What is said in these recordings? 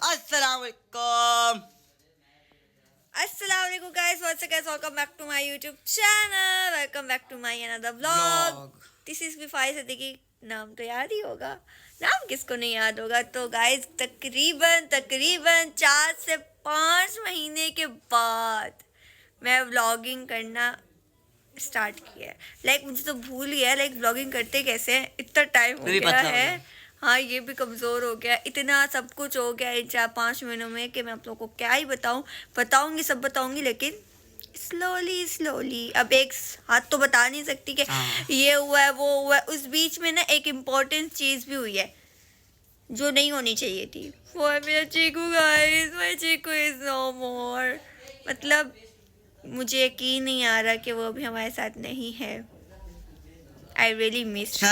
अस्सलामुअलैकुम। Assalamualaikum guys, what's up guys, welcome back to my YouTube channel, welcome back to my another vlog. This is Bifai Siddiqui. नाम तो याद ही होगा, नाम किसको नहीं याद होगा। तो गाइस तकरीबन 4 से 5 महीने के बाद मैं व्लॉगिंग करना स्टार्ट किया है। लाइक मुझे तो भूल गया है लाइक व्लॉगिंग करते कैसे हैं, इतना टाइम हो गया है। हाँ ये भी कमज़ोर हो गया, इतना सब कुछ हो गया इन 4-5 महीनों में कि मैं आप लोगों को क्या ही बताऊंगी सब बताऊंगी, लेकिन स्लोली। अब एक हाथ तो बता नहीं सकती कि ये हुआ है वो हुआ है। उस बीच में ना एक इम्पोर्टेंट चीज़ भी हुई है जो नहीं होनी चाहिए थी, वो है मेरा Cheeku guys. My Cheeku is no more. मतलब मुझे यकीन नहीं आ रहा कि वो अभी हमारे साथ नहीं है। I really miss.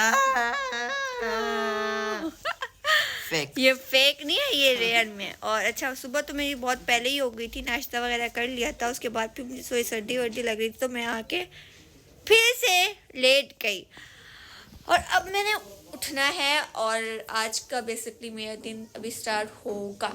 ये फेक नहीं है, ये रियल में। और अच्छा सुबह तो मेरी बहुत पहले ही हो गई थी, नाश्ता वगैरह कर लिया था। उसके बाद फिर मुझे थोड़ी सर्दी वर्दी लग रही थी तो मैं आके फिर से लेट गई। और अब मैंने उठना है और आज का बेसिकली मेरा दिन अभी स्टार्ट होगा।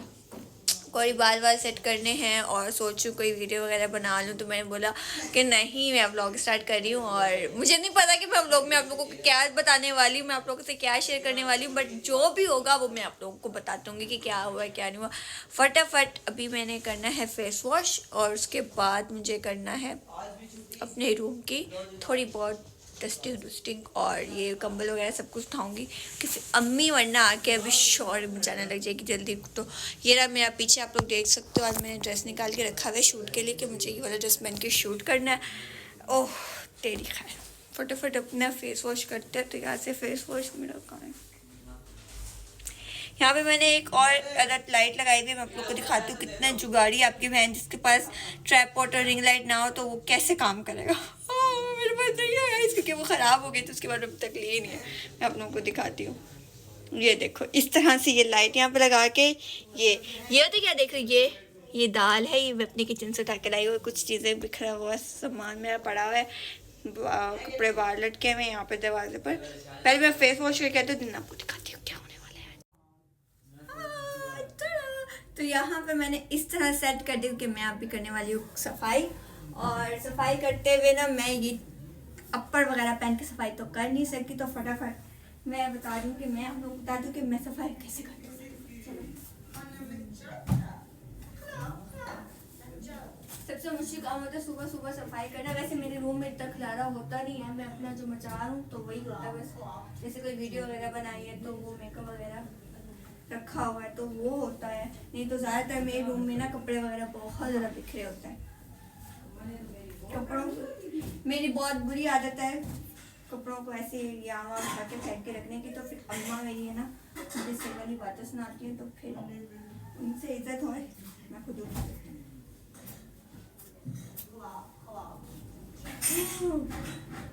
कोई बाल सेट करने हैं और सोचूं कोई वीडियो वगैरह बना लूँ, तो मैंने बोला कि नहीं मैं व्लॉग स्टार्ट कर रही हूँ। और मुझे नहीं पता कि मैं व्लॉग में आप लोगों को क्या बताने वाली हूँ, मैं आप लोगों से क्या शेयर करने वाली हूँ, बट जो भी होगा वो मैं आप लोगों को बता दूँगी कि क्या हुआ क्या नहीं हुआ। फटाफट अभी मैंने करना है फेस वॉश और उसके बाद मुझे करना है अपने रूम की थोड़ी बहुत डस्टिंग और ये कंबल वगैरह सब कुछ उठाऊंगी किसी अम्मी, वरना आके अभी शोर मचाने लग जाएगी जल्दी। तो ये रहा मेरा पीछे, आप लोग देख सकते हो। आज मैंने ड्रेस निकाल के रखा हुआ है शूट के लिए कि मुझे ये वाला ड्रेस पहन के शूट करना है। ओह तेरी खैर, फटाफट अपना फेस वॉश करते हैं। तो यहाँ से फेस वॉश मेरा कहाँ है, यहाँ पे मैंने एक और अदर लाइट लगाई हुई है। मैं आप लोग को दिखाती हूँ कितना जुगाड़ी आपकी बहन, जिसके पास ट्राइपॉड और रिंग लाइट ना हो तो वो कैसे काम करेगा। मेरे पास नहीं है क्योंकि वो ख़राब हो गई, तो उसके बाद अभी तक लिए नहीं है। मैं आप लोगों को दिखाती हूँ, ये देखो इस तरह से ये लाइट यहाँ पे लगा के ये होती क्या, देखो ये दाल है, ये मैं अपने किचन से उठा के लाई हुई। कुछ चीज़ें बिखरा हुआ सामान मेरा पड़ा हुआ है, कपड़े बाहर लटके हुए यहाँ पे दरवाजे पर। पहले मैं फेस वॉश करके आती हूँ, दिन आपको दिखाती हूँ क्या होने वाला है। तो यहाँ पे मैंने इस तरह सेट कर दी कि मैं आप भी करने वाली हूँ सफाई। और सफाई करते हुए ना मैं ये अप्पर वगैरह पहन के सफाई तो कर नहीं सकती, तो फटाफट मैं बता दूँ कि मैं आप लोग बता दूँ कि मैं सफाई कैसे करती हूँ। सबसे मुश्किल काम होता है सुबह सुबह सफाई करना। वैसे मेरे रूम में इतना खिलारा होता नहीं है, मैं अपना जो मचा रहा हूँ तो वही होता है बस। जैसे कोई वीडियो वगैरह बनाई है तो वो मेकअप वगैरह रखा हुआ है तो वो होता है, नहीं तो ज़्यादातर मेरे रूम में ना कपड़े वगैरह बहुत ज़्यादा बिखरे होते हैं। कपड़ों मेरी बहुत बुरी आदत है कपड़ों को ऐसे यहाँ वहाँ उठा के फेंक के रखने की। तो फिर अम्मा मेरी है ना मुझे सही वाली बातें सुनाती है, तो फिर उनसे इज्जत हो मैं खुद उठा देती हूँ।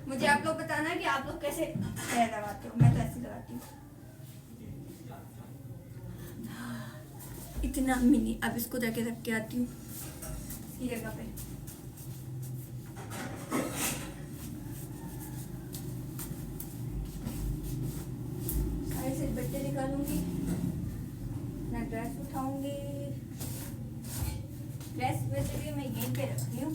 मुझे आप लोग बताना कि आप लोग कैसे तय लगाते हो, मैं तो ऐसे लगाती हूँ इतना मिनी। अब इसको जाके रख के आती हूँ इसी जगह पे। सारे से बट्टे निकालूंगी, मैं ड्रेस उठाऊंगी। ड्रेस वैसे भी मैं यहीं पे रखती हूँ।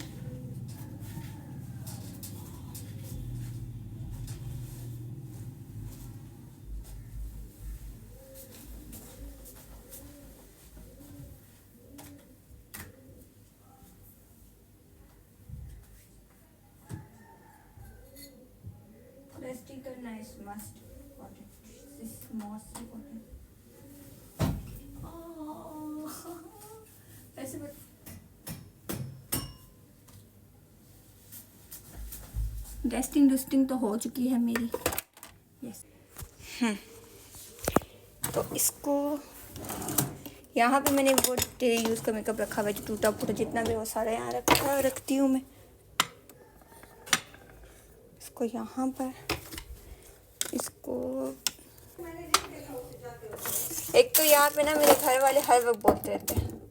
Resting करना is must important. This is most important. ऐसे डस्टिंग तो हो चुकी है मेरी। यस तो इसको यहाँ पे मैंने वो डेली यूज़ का मेकअप रखा हुआ है जो टूटा फूटा जितना भी वो सारा यहाँ रखती हूँ मैं इसको यहाँ पर। इसको एक तो यहाँ पे ना मेरे घर वाले हर वक्त बोलते रहते हैं,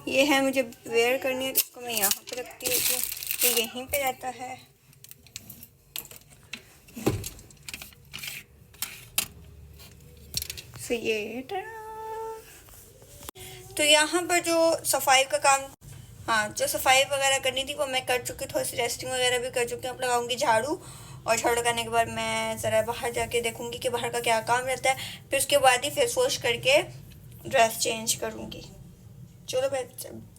ये है मुझे वेयर करनी है, इसको मैं यहाँ पे रखती हूँ तो यहीं पे रहता है। सो ये तो यहाँ पर जो सफाई का काम, हाँ जो सफाई वगैरह करनी थी वो मैं कर चुकी, थोड़ी सी रेस्टिंग वगैरह भी कर चुकी हूँ। अब लगाऊंगी झाड़ू, और झाड़ू लगाने के बाद मैं ज़रा बाहर जाके देखूंगी कि बाहर का क्या काम रहता है, फिर उसके बाद ही फेस वॉश करके ड्रेस चेंज करूँगी। चलो मैं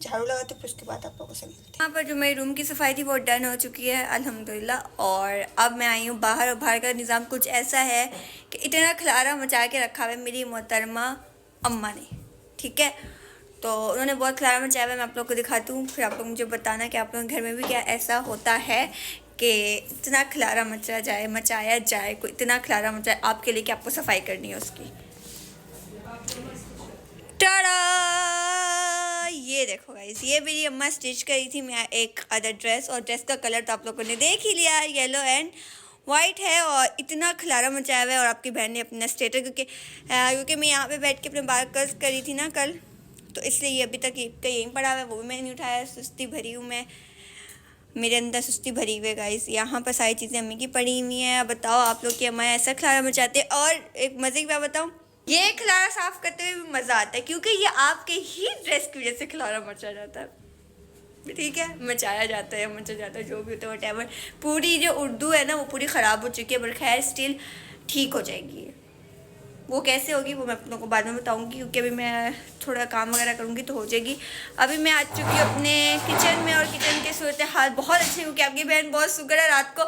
झाड़ू लगाती हूँ, फिर उसके बाद आप लोगों से मिलती हूँ। यहाँ पर जो मेरी रूम की सफाई थी वो डन हो चुकी है अल्हम्दुलिल्लाह, और अब मैं आई हूँ बाहर। और बाहर का निज़ाम कुछ ऐसा है कि इतना खलारा मचा के रखा हुआ है मेरी मोहतरमा अम्मा ने, ठीक है। तो उन्होंने बहुत खलारा मचाया हुआ है, मैं आप लोग को दिखाती हूँ, फिर आप लोग मुझे बताना कि आप लोगों के घर में भी क्या ऐसा होता है कि इतना खलारा मचाया जाए, कोई इतना खलारा मचाए आपके लिए कि आपको सफाई करनी है उसकी। टाड़ा, ये देखो गाइस, ये मेरी अम्मा स्टिच करी थी मैं एक अदर ड्रेस, और ड्रेस का कलर तो आप लोगों ने देख ही लिया, येलो एंड वाइट है, और इतना खलारा मचाया हुआ है। और आपकी बहन ने अपना स्टेटस, क्योंकि मैं यहाँ पे बैठ के अपने बाल कट करी थी ना कल, तो इसलिए ये अभी तक यहीं पड़ा हुआ है, वो भी मैंने नहीं उठाया। सुस्ती भरी हूँ मैं, मेरे अंदर सुस्ती भरी हुई है गाइस। यहाँ पर सारी चीज़ें अम्मी की पड़ी हुई हैं। अब बताओ आप लोग की अम्मा ऐसा खलारा मचाते हैं। और एक मज़े की बात बताऊँ, ये खलारा साफ़ करते हुए भी मज़ा आता है, क्योंकि ये आपके ही ड्रेस की वजह से खलारा मचा जाता है, ठीक है, मचा जाता है, जो भी होता है व्हाटएवर। पूरी जो उर्दू है ना वो पूरी ख़राब हो चुकी है, पर खैर स्टिल ठीक हो जाएगी। वो कैसे होगी वो मैं आप लोगों को बाद में बताऊंगी, क्योंकि अभी मैं थोड़ा काम वगैरह करूंगी तो हो जाएगी। अभी मैं आ चुकी हूँ अपने किचन में, और किचन के सूरत हाल बहुत अच्छे, क्योंकि आपकी बहन बहुत शुक्र है रात को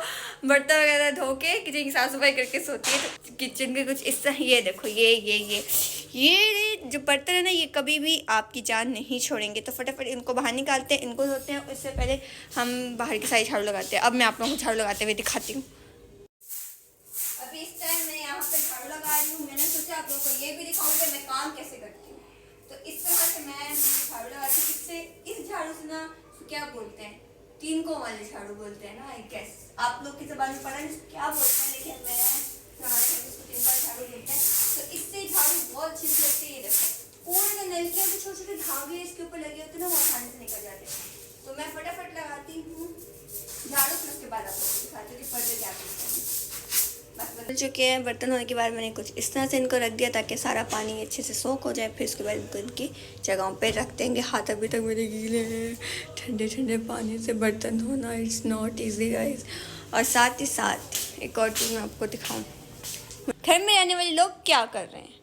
बर्तन वगैरह धो के किचन की साफ़ सफाई करके सोती है। तो किचन के कुछ इस तरह, ये देखो ये जो बर्तन है ना, ये कभी भी आपकी जान नहीं छोड़ेंगे। तो फटाफट इनको बाहर निकालते हैं, इनको धोते हैं, इससे पहले हम बाहर की सारी झाड़ू लगाते हैं। अब मैं आप लोगों को झाड़ू लगाते हुए दिखाती हूँ। अभी इस टाइम मैं यहाँ पे झाड़ू लगा रही हूँ। मैंने सोचा आप लोगों को ये भी दिखाऊँ कि मैं काम कैसे करती हूँ। तो इस तरह से मैं झाड़ू लगाती हूँ। इससे इस झाड़ू से ना क्या बोलते हैं, तीन को वाले झाड़ू बोलते हैं ना, आई गेस आप लोग की ज़बान में पता नहीं क्या बोलते हैं, लेकिन मैं हमारे घर में इसको तीन बार झाड़ू बोलते हैं। तो इससे झाड़ू बहुत अच्छी से लगती है। ये देखो पूरे जो नलकियाँ जो छोटे छोटे धागे इसके ऊपर लगे होते हैं ना, वो आसानी से निकल जाते हैं। तो मैं फटाफट लगाती हूँ झाड़ू, फिर उसके बाद आप लोग को दिखाती हूँ कि पर्दे क्या करते हैं। बस बदल चुके हैं। बर्तन होने के बाद मैंने कुछ इस तरह से इनको रख दिया ताकि सारा पानी अच्छे से सोख हो जाए। फिर उसके बाद इनको इनकी जगहों पे रख देंगे। हाथ अभी तक मेरे गीले हैं, ठंडे ठंडे पानी से बर्तन धोना इट्स नॉट ईजी गाइस। और साथ ही साथ एक और चीज़ मैं आपको दिखाऊँ, घर में रहने वाले लोग क्या कर रहे हैं।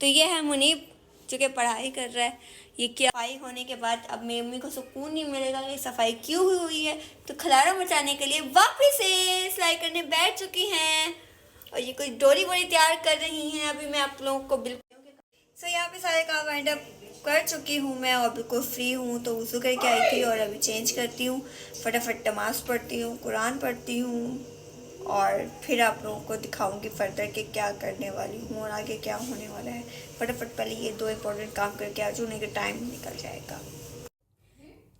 तो ये है मुनीब जो कि पढ़ाई कर रहा है। ये क्या सफाई होने के बाद अब मेरी मम्मी को सुकून नहीं मिलेगा कि सफाई क्यों हुई है, तो खलारा मचाने के लिए वापस से सिलाई करने बैठ चुकी हैं, और ये कोई डोरी वोरी तैयार कर रही हैं। अभी मैं आप लोगों को बिल्कुल यहाँ पे सारे काम वाइंड अप कर चुकी हूँ मैं, और बिल्कुल फ्री हूँ। तो वज़ू करके आई थी और अभी चेंज करती हूँ, फटाफट नमाज़ पढ़ती हूँ, कुरान पढ़ती हूँ, और फिर आप लोगों को दिखाऊंगी फर्दर के क्या करने वाली हूँ और आगे क्या होने वाला है। फटाफट पहले ये दो इम्पोर्टेंट काम करके आ जाऊँ, नहीं कि टाइम निकल जाएगा।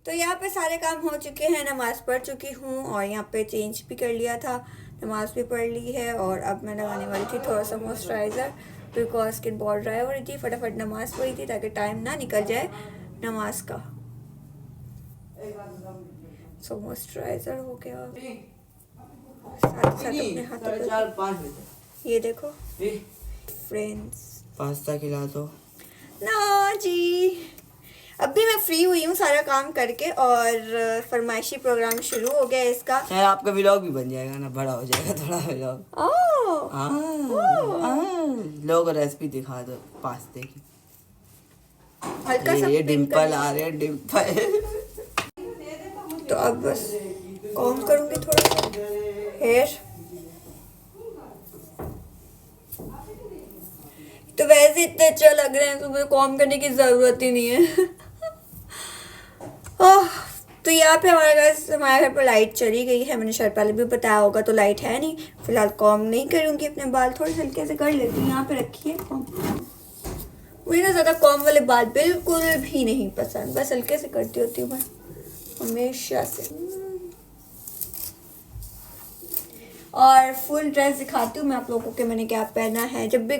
तो यहाँ पे सारे काम हो चुके हैं, नमाज़ पढ़ चुकी हूँ, और यहाँ पे चेंज भी कर लिया था, नमाज़ भी पढ़ ली है। और अब मैं लगाने वाली थी थोड़ा सा मॉइस्चराइज़र, बिकॉज स्किन बहुत ड्राई हो रही थी। फटाफट नमाज़ पढ़ी थी ताकि टाइम ना निकल जाए नमाज का। सो मॉइस्चराइज़र हो गया, साथ साथ अपने हाथों पर ये देखो फ्रेंड्स, पास्ता खिला दो ना जी। अभी मैं फ्री हुई हूँ सारा काम करके, और फरमाइशी प्रोग्राम शुरू हो गया इसका। शायद आपका व्लॉग भी बन जाएगा ना, बड़ा हो जाएगा थोड़ा व्लॉग। लोगों को रेसिपी दिखा दो पास्ते की। हल्का सा ये डिम्पल आ रहे हैं, डिम्पल। तो अब बस कॉम करूँगी थोड़ा सा हेयर। तो वैसे इतने अच्छा लग रहे हैं तो मुझे कॉम करने की ज़रूरत ही नहीं है। तो यहाँ पे हमारे घर पर लाइट चली गई है। मैंने शायद पहले भी बताया होगा, तो लाइट है नहीं। फिलहाल कॉम नहीं करूँगी, अपने बाल थोड़े हल्के से कर लेती हूँ। यहाँ पे रखी है कॉम। मुझे ना ज़्यादा कॉम वाले बाल बिल्कुल भी नहीं पसंद, बस हल्के से करती होती हूँ मैं हमेशा से। और फुल ड्रेस दिखाती हूँ मैं आप लोगों को कि मैंने क्या पहना है। जब भी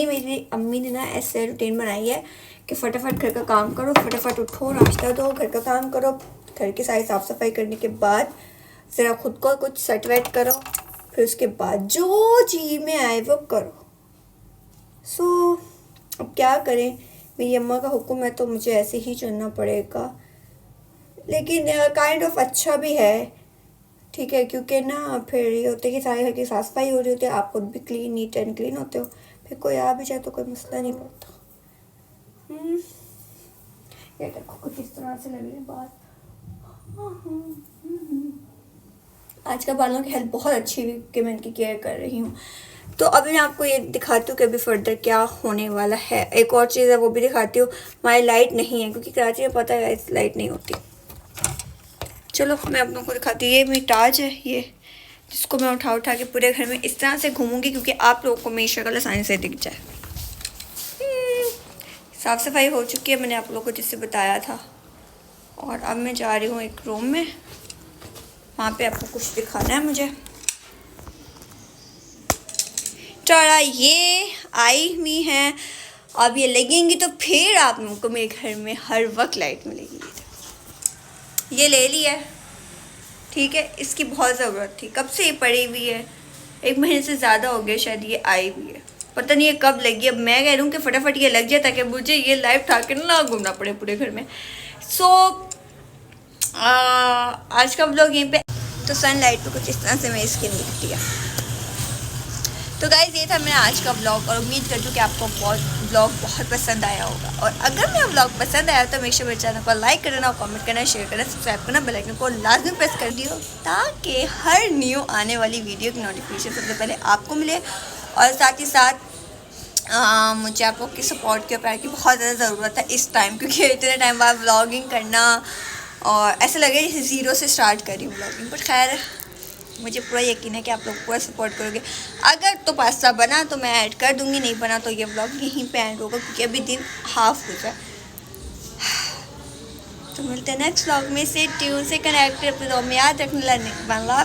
मेरी अम्मी ने ना ऐसे रूटीन बनाई है कि फटाफट घर का काम करो, फटाफट उठो, नाश्ता दो, घर का काम करो, घर की सारी साफ़ सफाई करने के बाद ज़रा खुद को कुछ सेट वेट करो, फिर उसके बाद जो जी में आए वो करो। सो अब क्या करें, मेरी अम्मा का हुक्म है तो मुझे ऐसे ही चलना पड़ेगा, लेकिन काइंड ऑफ अच्छा भी है, ठीक है, क्योंकि ना फिर ये होते कि सारे घर की साफ सफाई हो रही होती है, आप खुद भी क्लीन नीट एंड क्लीन होते हो, फिर कोई आ भी जाए तो कोई मसला नहीं पड़ता। ये देखो कुछ इस तरह से लग रही है बाल। आजकल बालों की हेल्थ बहुत अच्छी हुई कि मैं इनकी केयर कर रही हूँ। तो अभी मैं आपको ये दिखाती हूँ कि अभी फर्दर क्या होने वाला है। एक और चीज़ है वो भी दिखाती हूँ। हमारी लाइट नहीं है क्योंकि कराची में पता है लाइट नहीं होती। चलो मैं आप लोगों को दिखाती हूँ। ये मेरी ताज है, ये जिसको मैं उठा उठा के पूरे घर में इस तरह से घूमूंगी क्योंकि आप लोगों को मेरी शक्ल आसानी से दिख जाए। साफ़ सफाई हो चुकी है, मैंने आप लोगों को जिससे बताया था। और अब मैं जा रही हूँ एक रूम में, वहाँ पे आपको कुछ दिखाना है मुझे। टारा ये आई हुई हैं, अब ये लगेंगी तो फिर आप लोगों को मेरे घर में हर वक्त लाइट मिलेगी। ये ले ली है, ठीक है, इसकी बहुत ज़रूरत थी, कब से ये पड़ी हुई है, 1 महीने से ज़्यादा हो गया शायद ये आई हुई है, पता नहीं ये कब लगी। अब मैं कह रही हूँ कि फटाफट ये लग जाए ताकि मुझे ये लाइट उठा के ना घूमना पड़े पूरे घर में। सो आज का व्लॉग यहीं पे। तो सनलाइट पे कुछ इस तरह से मेरी स्किन दिखती है। तो गाइज़ ये था मेरा आज का व्लॉग और उम्मीद करती हूँ कि आपको व्लॉग बहुत पसंद आया होगा। और अगर मेरा व्लॉग पसंद आया तो मेरे मेरे चैनल को लाइक करना, कमेंट करना, शेयर करना, सब्सक्राइब करना, बेल आइकन को लाजमी प्रेस कर दियो ताकि हर न्यू आने वाली वीडियो की नोटिफिकेशन सबसे पहले आपको मिले। और साथ ही साथ मुझे आप लोग की सपोर्ट के प्यार की बहुत ज़्यादा ज़रूरत है इस टाइम, क्योंकि इतने टाइम बाद व्लॉगिंग करना और ऐसा लगे जैसे ज़ीरो से स्टार्ट करी व्लॉगिंग। बट खैर मुझे पूरा यकीन है कि आप लोग पूरा सपोर्ट करोगे। अगर तो पास्ता बना तो मैं ऐड कर दूँगी, नहीं बना तो ये व्लॉग यहीं पे एंड होगा क्योंकि अभी दिन हाफ हो जाए। तो मिलते हैं नेक्स्ट व्लॉग में। से ट्यून से कनेक्ट अपने में याद रखने लगा।